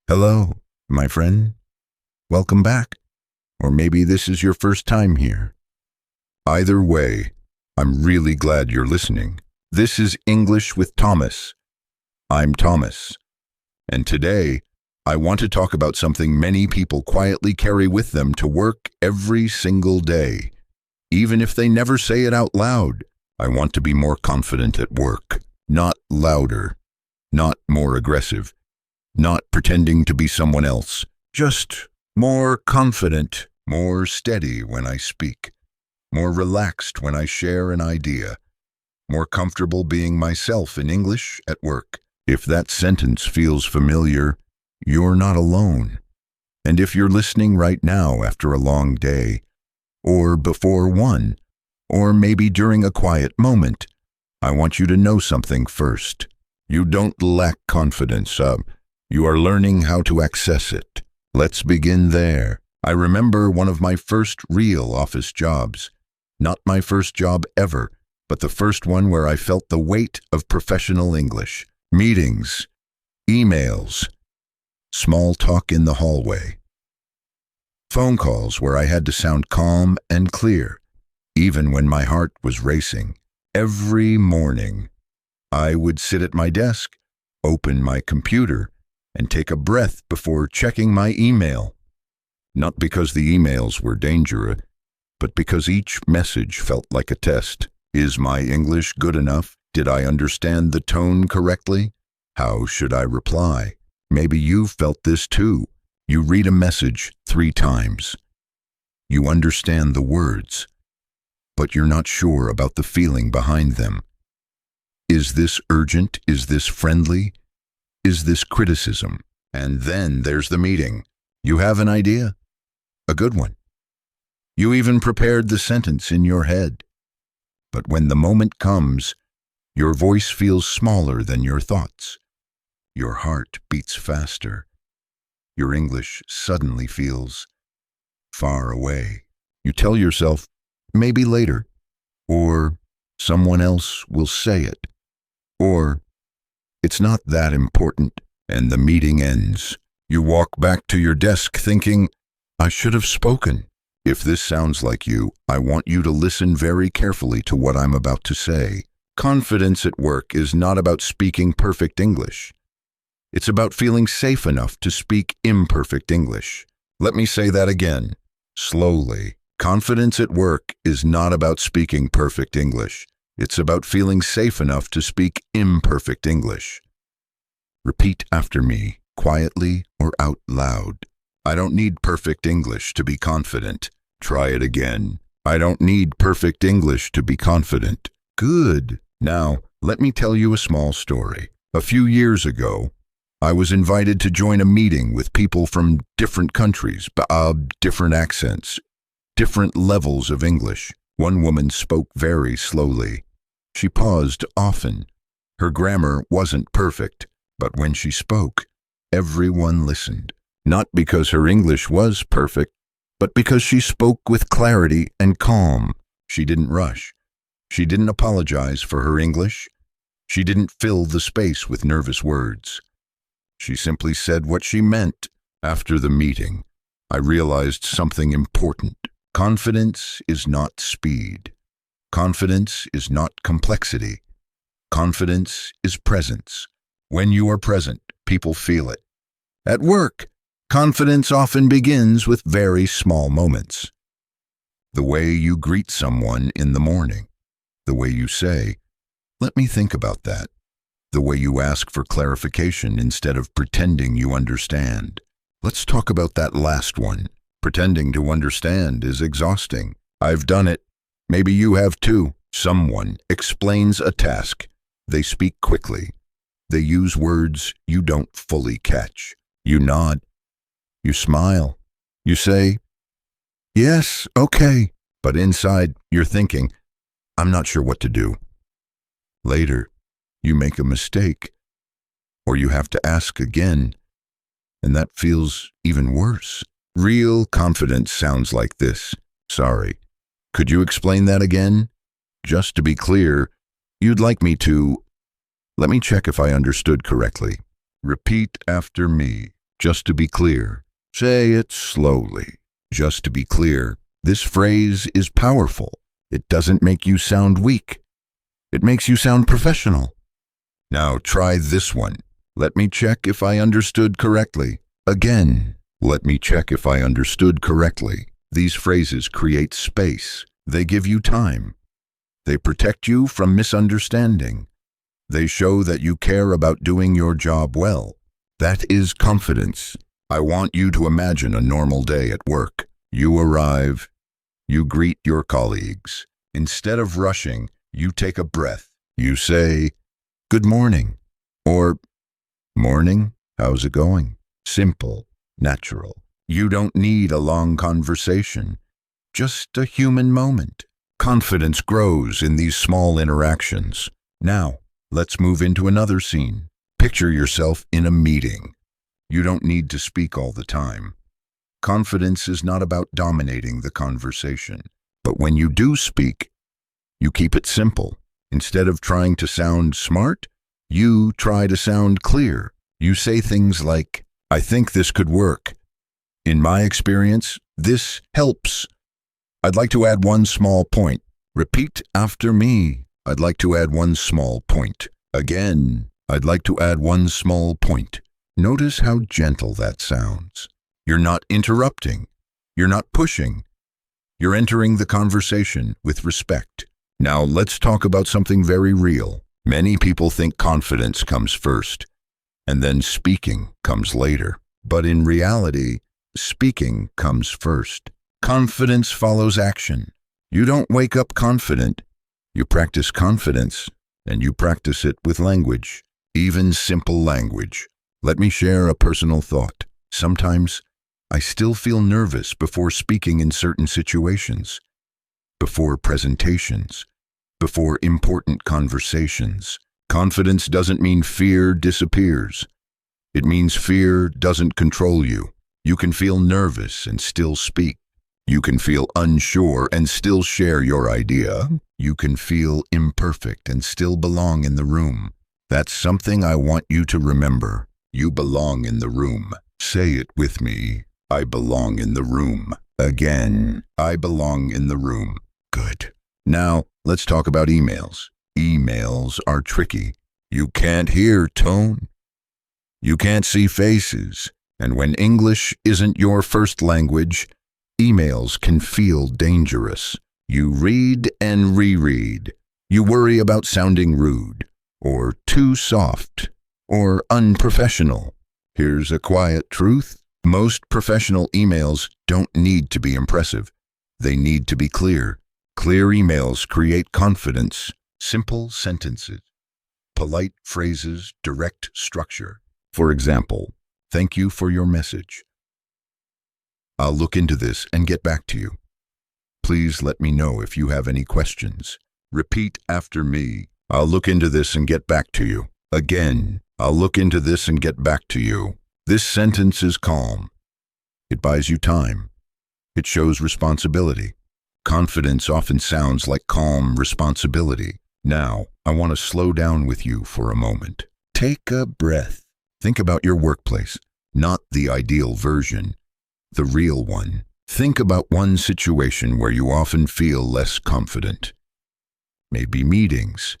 Hello, my friend. Welcome back. Or maybe this is your first time here. Either way, I'm really glad you're listening. This is English with Thomas. I'm Thomas. And today, I want to talk about something many people quietly carry with them to work every single day. Even if they never say it out loud, I want to be more confident at work. Not louder. Not more aggressive. Not pretending to be someone else. Just more confident, more steady when I speak. More relaxed when I share an idea. More comfortable being myself in English at work. If that sentence feels familiar, you're not alone. And if you're listening right now after a long day, or before one, or maybe during a quiet moment, I want you to know something first. You don't lack confidence. You are learning how to access it. Let's begin there. I remember one of my first real office jobs. Not my first job ever, but the first one where I felt the weight of professional English. Meetings, emails, small talk in the hallway. Phone calls where I had to sound calm and clear, even when my heart was racing. Every morning, I would sit at my desk, open my computer, and take a breath before checking my email. Not because the emails were dangerous, but because each message felt like a test. Is my English good enough? Did I understand the tone correctly? How should I reply? Maybe you've felt this too. You read a message 3 times. You understand the words, but you're not sure about the feeling behind them. Is this urgent? Is this friendly? Is this criticism? And then there's the meeting. You have an idea? A good one. You even prepared the sentence in your head. But when the moment comes, your voice feels smaller than your thoughts. Your heart beats faster. Your English suddenly feels far away. You tell yourself, maybe later, or someone else will say it, or it's not that important, and the meeting ends. You walk back to your desk thinking, I should have spoken. If this sounds like you, I want you to listen very carefully to what I'm about to say. Confidence at work is not about speaking perfect English. It's about feeling safe enough to speak imperfect English. Let me say that again, slowly. Confidence at work is not about speaking perfect English. It's about feeling safe enough to speak imperfect English. Repeat after me, quietly or out loud. I don't need perfect English to be confident. Try it again. I don't need perfect English to be confident. Good. Now, let me tell you a small story. A few years ago, I was invited to join a meeting with people from different countries, different accents, different levels of English. One woman spoke very slowly. She paused often. Her grammar wasn't perfect, but when she spoke, everyone listened. Not because her English was perfect, but because she spoke with clarity and calm. She didn't rush. She didn't apologize for her English. She didn't fill the space with nervous words. She simply said what she meant. After the meeting, I realized something important. Confidence is not speed. Confidence is not complexity. Confidence is presence. When you are present, people feel it. At work, confidence often begins with very small moments. The way you greet someone in the morning. The way you say, let me think about that. The way you ask for clarification instead of pretending you understand. Let's talk about that last one. Pretending to understand is exhausting. I've done it. Maybe you have too. Someone explains a task. They speak quickly. They use words you don't fully catch. You nod. You smile. You say, yes, okay. But inside, you're thinking, I'm not sure what to do. Later, you make a mistake, or you have to ask again, and that feels even worse. Real confidence sounds like this. Sorry. Could you explain that again? Just to be clear, you'd like me to... Let me check if I understood correctly. Repeat after me. Just to be clear. Say it slowly. Just to be clear. This phrase is powerful. It doesn't make you sound weak. It makes you sound professional. Now try this one. Let me check if I understood correctly. Again, let me check if I understood correctly. These phrases create space. They give you time. They protect you from misunderstanding. They show that you care about doing your job well. That is confidence. I want you to imagine a normal day at work. You arrive. You greet your colleagues. Instead of rushing, you take a breath. You say, "Good morning," or "Morning, how's it going?" Simple, natural. You don't need a long conversation, just a human moment. Confidence grows in these small interactions. Now, let's move into another scene. Picture yourself in a meeting. You don't need to speak all the time. Confidence is not about dominating the conversation. But when you do speak, you keep it simple. Instead of trying to sound smart, you try to sound clear. You say things like, "I think this could work. In my experience, this helps. I'd like to add one small point." Repeat after me. I'd like to add one small point. Again, I'd like to add one small point. Notice how gentle that sounds. You're not interrupting. You're not pushing. You're entering the conversation with respect. Now let's talk about something very real. Many people think confidence comes first, and then speaking comes later. But in reality, speaking comes first. Confidence follows action. You don't wake up confident. You practice confidence, and you practice it with language, even simple language. Let me share a personal thought. Sometimes I still feel nervous before speaking in certain situations, before presentations, before important conversations. Confidence doesn't mean fear disappears. It means fear doesn't control you. You can feel nervous and still speak. You can feel unsure and still share your idea. You can feel imperfect and still belong in the room. That's something I want you to remember. You belong in the room. Say it with me. I belong in the room. Again, I belong in the room. Good. Now, let's talk about emails. Emails are tricky. You can't hear tone. You can't see faces. And when English isn't your first language, emails can feel dangerous. You read and reread. You worry about sounding rude, or too soft, or unprofessional. Here's a quiet truth. Most professional emails don't need to be impressive. They need to be clear. Clear emails create confidence. Simple sentences, polite phrases, direct structure. For example, "Thank you for your message. I'll look into this and get back to you. Please let me know if you have any questions." Repeat after me. "I'll look into this and get back to you." Again, "I'll look into this and get back to you." This sentence is calm. It buys you time. It shows responsibility. Confidence often sounds like calm responsibility. Now, I want to slow down with you for a moment. Take a breath. Think about your workplace, not the ideal version, the real one. Think about one situation where you often feel less confident. Maybe meetings,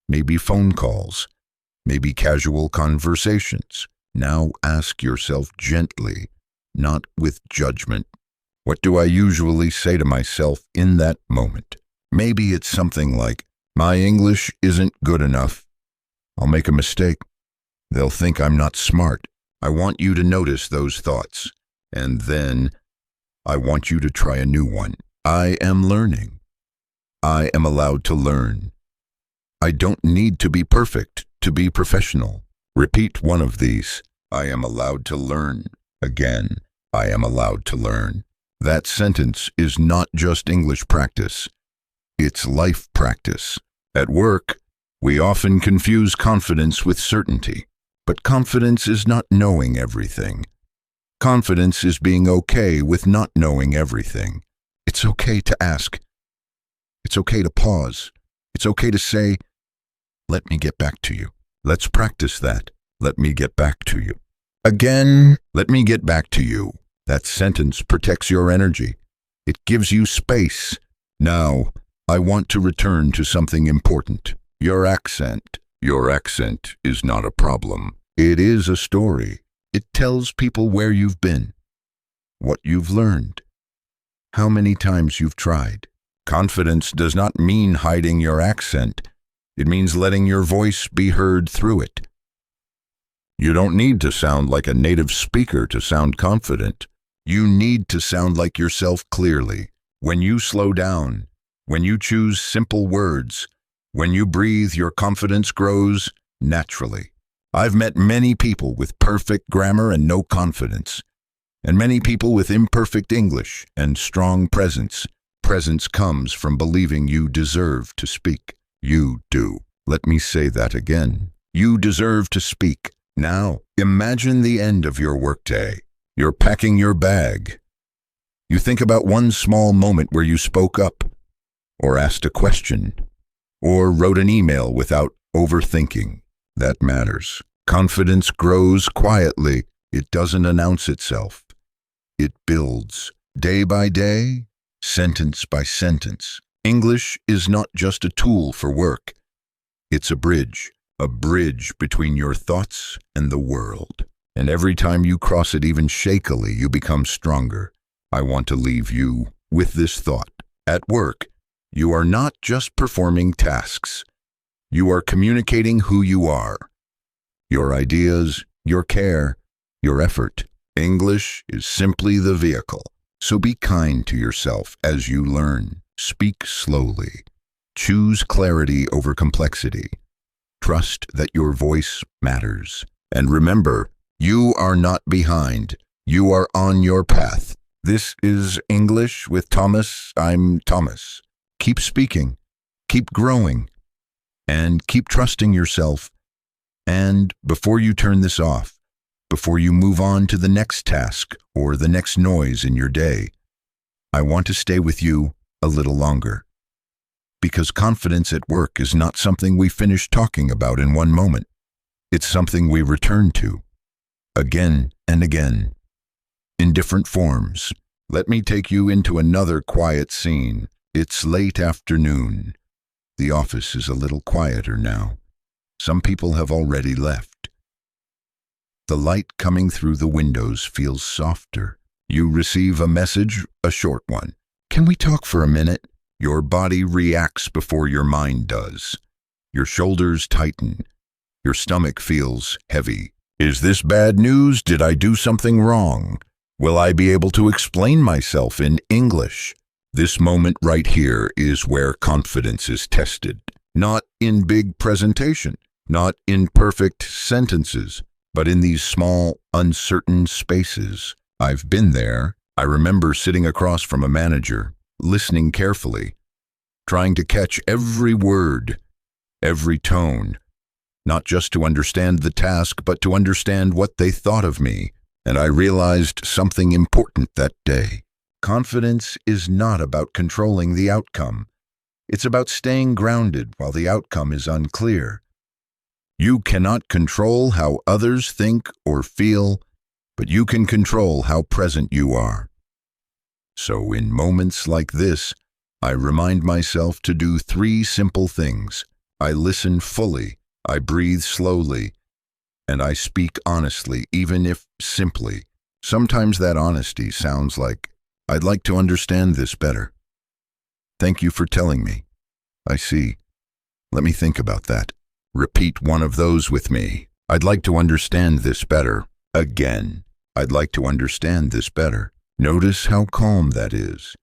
maybe phone calls, maybe casual conversations. Now ask yourself gently, not with judgment, what do I usually say to myself in that moment? Maybe it's something like, "My English isn't good enough. I'll make a mistake. They'll think I'm not smart." I want you to notice those thoughts. And then I want you to try a new one. I am learning. I am allowed to learn. I don't need to be perfect to be professional. Repeat one of these. I am allowed to learn. Again, I am allowed to learn. That sentence is not just English practice. It's life practice. At work, we often confuse confidence with certainty. But confidence is not knowing everything. Confidence is being okay with not knowing everything. It's okay to ask. It's okay to pause. It's okay to say, "Let me get back to you." Let's practice that. Let me get back to you. Again, let me get back to you. That sentence protects your energy. It gives you space. Now, I want to return to something important. Your accent. Your accent is not a problem. It is a story. It tells people where you've been, what you've learned, how many times you've tried. Confidence does not mean hiding your accent. It means letting your voice be heard through it. You don't need to sound like a native speaker to sound confident. You need to sound like yourself clearly. When you slow down, when you choose simple words, when you breathe, your confidence grows naturally. I've met many people with perfect grammar and no confidence, and many people with imperfect English and strong presence. Presence comes from believing you deserve to speak. You do. Let me say that again. You deserve to speak. Now, imagine the end of your workday. You're packing your bag. You think about one small moment where you spoke up, or asked a question, or wrote an email without overthinking. That matters. Confidence grows quietly. It doesn't announce itself. It builds. Day by day, sentence by sentence. English is not just a tool for work. It's a bridge between your thoughts and the world. And every time you cross it even shakily, you become stronger. I want to leave you with this thought. At work, you are not just performing tasks. You are communicating who you are. Your ideas, your care, your effort. English is simply the vehicle. So be kind to yourself as you learn. Speak slowly. Choose clarity over complexity. Trust that your voice matters. And remember, you are not behind. You are on your path. This is English with Thomas. I'm Thomas. Keep speaking, keep growing, and keep trusting yourself. And before you turn this off, before you move on to the next task or the next noise in your day, I want to stay with you a little longer. Because confidence at work is not something we finish talking about in one moment. It's something we return to, again and again, in different forms. Let me take you into another quiet scene. It's late afternoon. The office is a little quieter now. Some people have already left. The light coming through the windows feels softer. You receive a message, a short one. Can we talk for a minute? Your body reacts before your mind does. Your shoulders tighten. Your stomach feels heavy. Is this bad news? Did I do something wrong? Will I be able to explain myself in English? This moment right here is where confidence is tested. Not in big presentation, not in perfect sentences, but in these small, uncertain spaces. I've been there. I remember sitting across from a manager, listening carefully, trying to catch every word, every tone, not just to understand the task, but to understand what they thought of me. And I realized something important that day. Confidence is not about controlling the outcome. It's about staying grounded while the outcome is unclear. You cannot control how others think or feel, but you can control how present you are. So in moments like this, I remind myself to do 3 simple things. I listen fully, I breathe slowly, and I speak honestly, even if simply. Sometimes that honesty sounds like, I'd like to understand this better. Thank you for telling me. I see. Let me think about that. Repeat one of those with me. I'd like to understand this better. Again. I'd like to understand this better. Notice how calm that is.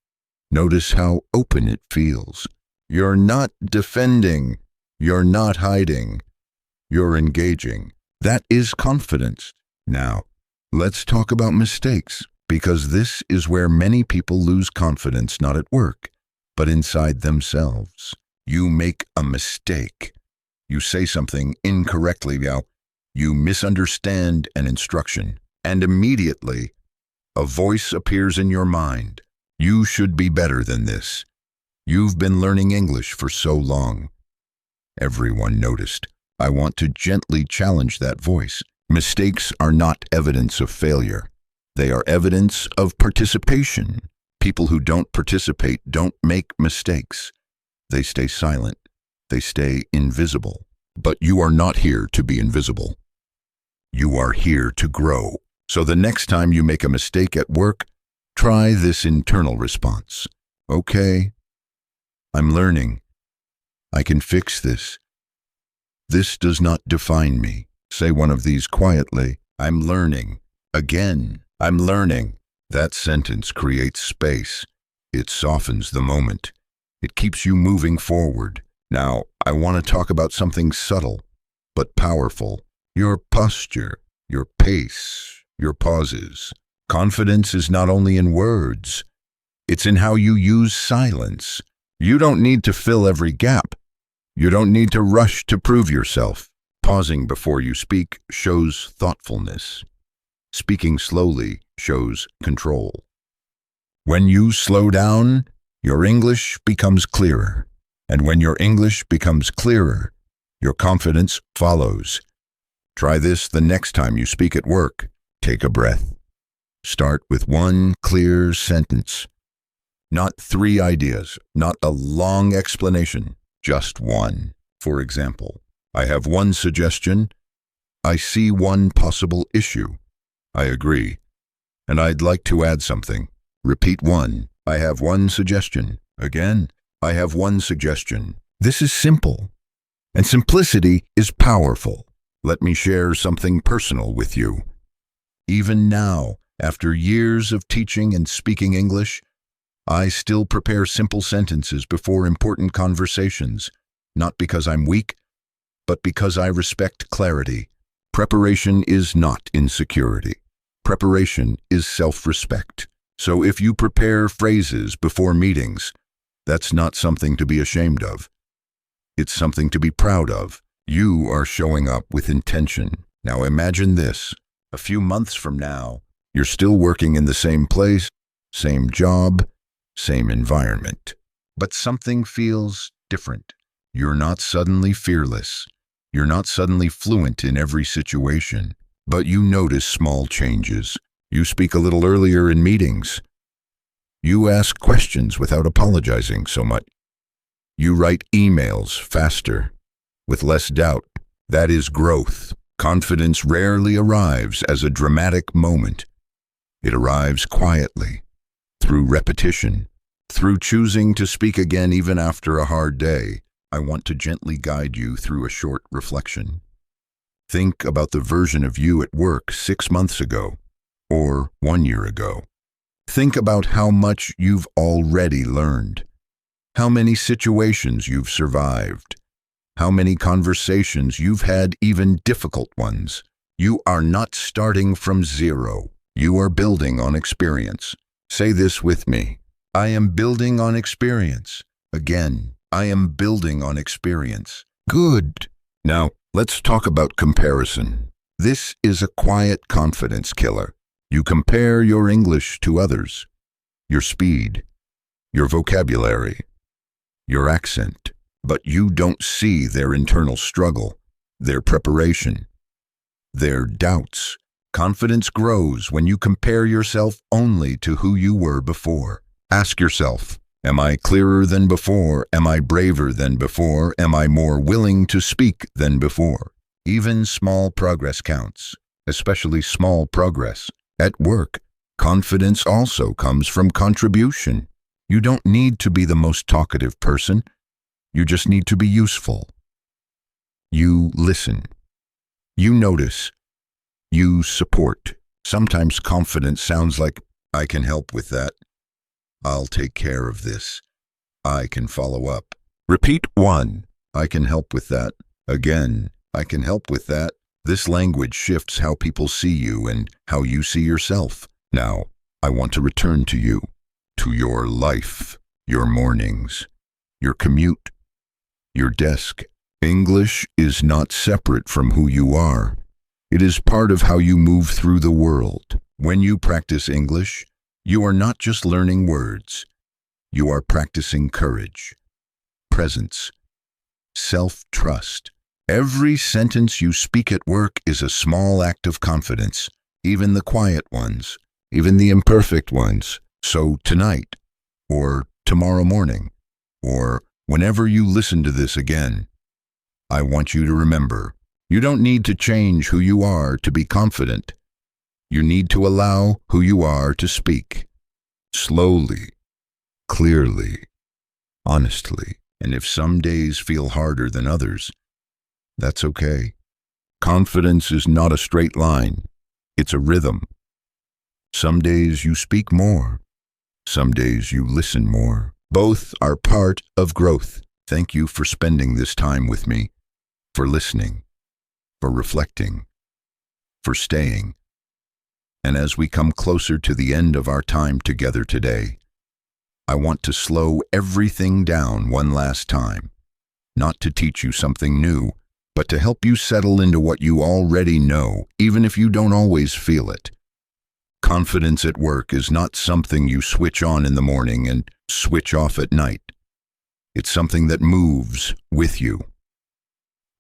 Notice how open it feels. You're not defending. You're not hiding. You're engaging. That is confidence. Now, let's talk about mistakes, because this is where many people lose confidence, not at work, but inside themselves. You make a mistake. You say something incorrectly. Now, you misunderstand an instruction, and immediately, a voice appears in your mind. You should be better than this. You've been learning English for so long. Everyone noticed. I want to gently challenge that voice. Mistakes are not evidence of failure. They are evidence of participation. People who don't participate don't make mistakes. They stay silent. They stay invisible. But you are not here to be invisible. You are here to grow. So the next time you make a mistake at work, try this internal response. Okay, I'm learning. I can fix this. This does not define me. Say one of these quietly. I'm learning. Again, I'm learning. That sentence creates space. It softens the moment. It keeps you moving forward. Now, I want to talk about something subtle, but powerful. Your posture, your pace, your pauses. Confidence is not only in words, it's in how you use silence. You don't need to fill every gap. You don't need to rush to prove yourself. Pausing before you speak shows thoughtfulness. Speaking slowly shows control. When you slow down, your English becomes clearer. And when your English becomes clearer, your confidence follows. Try this the next time you speak at work. Take a breath. Start with one clear sentence. Not 3 ideas, not a long explanation, just one. For example, I have one suggestion. I see one possible issue. I agree. And I'd like to add something. Repeat one. I have one suggestion. Again, I have one suggestion. This is simple. And simplicity is powerful. Let me share something personal with you. Even now, after years of teaching and speaking English, I still prepare simple sentences before important conversations, not because I'm weak, but because I respect clarity. Preparation is not insecurity. Preparation is self-respect. So if you prepare phrases before meetings, that's not something to be ashamed of. It's something to be proud of. You are showing up with intention. Now imagine this. A few months from now, you're still working in the same place, same job, same environment. But something feels different. You're not suddenly fearless. You're not suddenly fluent in every situation. But you notice small changes. You speak a little earlier in meetings. You ask questions without apologizing so much. You write emails faster, with less doubt. That is growth. Confidence rarely arrives as a dramatic moment. It arrives quietly, through repetition, through choosing to speak again even after a hard day. I want to gently guide you through a short reflection. Think about the version of you at work 6 months ago, or 1 year ago. Think about how much you've already learned, how many situations you've survived, how many conversations you've had, even difficult ones. You are not starting from zero. You are building on experience. Say this with me. I am building on experience. Again, I am building on experience. Good. Now, let's talk about comparison. This is a quiet confidence killer. You compare your English to others, your speed, your vocabulary, your accent, but you don't see their internal struggle, their preparation, their doubts. Confidence grows when you compare yourself only to who you were before. Ask yourself, am I clearer than before? Am I braver than before? Am I more willing to speak than before? Even small progress counts, especially small progress. At work, confidence also comes from contribution. You don't need to be the most talkative person. You just need to be useful. You listen. You notice. You support. Sometimes confidence sounds like, I can help with that. I'll take care of this. I can follow up. Repeat one. I can help with that. Again, I can help with that. This language shifts how people see you and how you see yourself. Now, I want to return to you, to your life, your mornings, your commute, your desk. English is not separate from who you are. It is part of how you move through the world. When you practice English, you are not just learning words. You are practicing courage, presence, self-trust. Every sentence you speak at work is a small act of confidence, even the quiet ones, even the imperfect ones. So tonight, or tomorrow morning, or whenever you listen to this again, I want you to remember, you don't need to change who you are to be confident. You need to allow who you are to speak. Slowly, clearly, honestly. And if some days feel harder than others, that's okay. Confidence is not a straight line. It's a rhythm. Some days you speak more. Some days you listen more. Both are part of growth. Thank you for spending this time with me, for listening, for reflecting, for staying. And as we come closer to the end of our time together today, I want to slow everything down one last time, not to teach you something new, but to help you settle into what you already know, even if you don't always feel it. Confidence at work is not something you switch on in the morning and switch off at night. It's something that moves with you.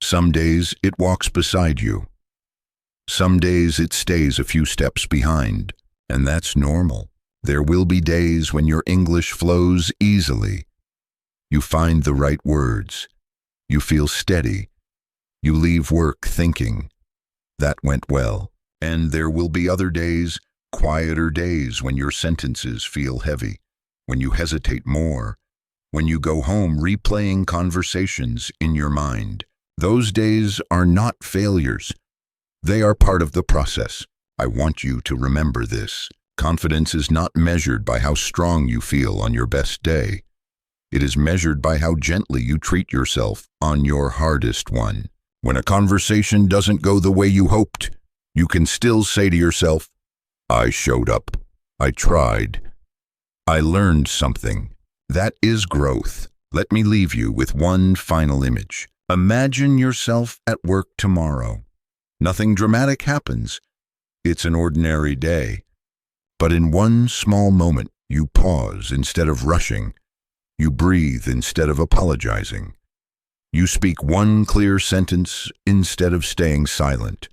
Some days it walks beside you. Some days it stays a few steps behind, and that's normal. There will be days when your English flows easily. You find the right words. You feel steady. You leave work thinking, that went well. And there will be other days, quieter days, when your sentences feel heavy, when you hesitate more, when you go home replaying conversations in your mind. Those days are not failures. They are part of the process. I want you to remember this. Confidence is not measured by how strong you feel on your best day. It is measured by how gently you treat yourself on your hardest one. When a conversation doesn't go the way you hoped, you can still say to yourself, I showed up. I tried. I learned something. That is growth. Let me leave you with one final image. Imagine yourself at work tomorrow. Nothing dramatic happens. It's an ordinary day. But in one small moment, you pause instead of rushing. You breathe instead of apologizing. You speak one clear sentence instead of staying silent.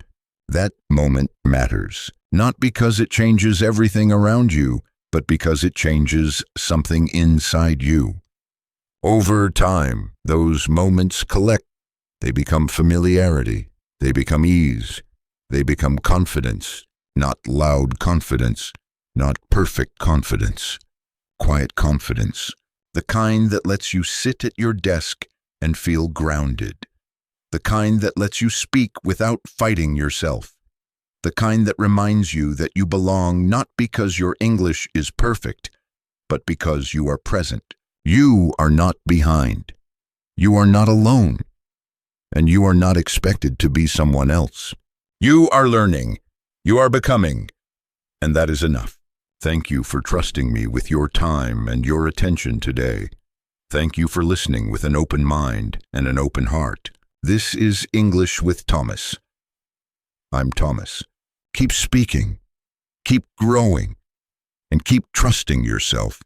That moment matters, not because it changes everything around you, but because it changes something inside you. Over time, those moments collect. They become familiarity. They become ease. They become confidence, not loud confidence, not perfect confidence, quiet confidence, the kind that lets you sit at your desk and feel grounded, the kind that lets you speak without fighting yourself, the kind that reminds you that you belong not because your English is perfect, but because you are present. You are not behind. You are not alone. And you are not expected to be someone else. You are learning. You are becoming. And that is enough. Thank you for trusting me with your time and your attention today. Thank you for listening with an open mind and an open heart. This is English with Thomas. I'm Thomas. Keep speaking, keep growing, and keep trusting yourself.